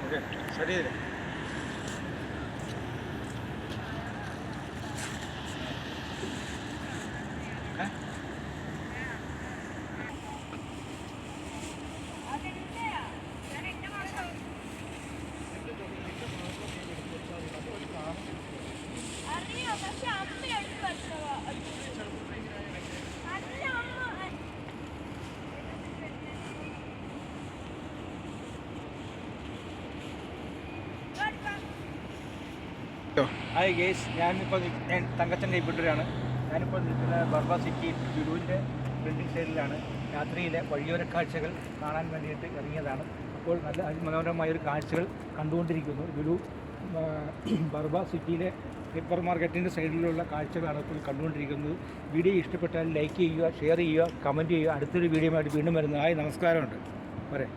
Okay ശരി. Hi guys, ഞാനിപ്പോൾ തങ്കച്ചൻ്റെ ഇപ്പിട്ടൂരാണ്. ഞാനിപ്പോൾ നിൽക്കുന്ന ബർബ സിറ്റി ലുലുവിൻ്റെ ഫ്രണ്ടിങ് സൈഡിലാണ്. രാത്രിയിലെ വഴിയോര കാഴ്ചകൾ കാണാൻ വേണ്ടിയിട്ട് ഇറങ്ങിയതാണ്. അപ്പോൾ നല്ല അതിമനോഹരമായൊരു കാഴ്ചകൾ കണ്ടുകൊണ്ടിരിക്കുന്നു. ലുലു ബർബ സിറ്റിയിലെ ഹൈപ്പർ മാർക്കറ്റിൻ്റെ സൈഡിലുള്ള കാഴ്ചകളാണ് ഇപ്പോൾ കണ്ടുകൊണ്ടിരിക്കുന്നത്. വീഡിയോ ഇഷ്ടപ്പെട്ടാൽ ലൈക്ക് ചെയ്യുക, ഷെയർ ചെയ്യുക, കമൻറ്റ് ചെയ്യുക. അടുത്തൊരു വീഡിയോയുമായിട്ട് വീണ്ടും വരുന്നു. ഹായ്, നമസ്കാരമുണ്ട്. പറയാം.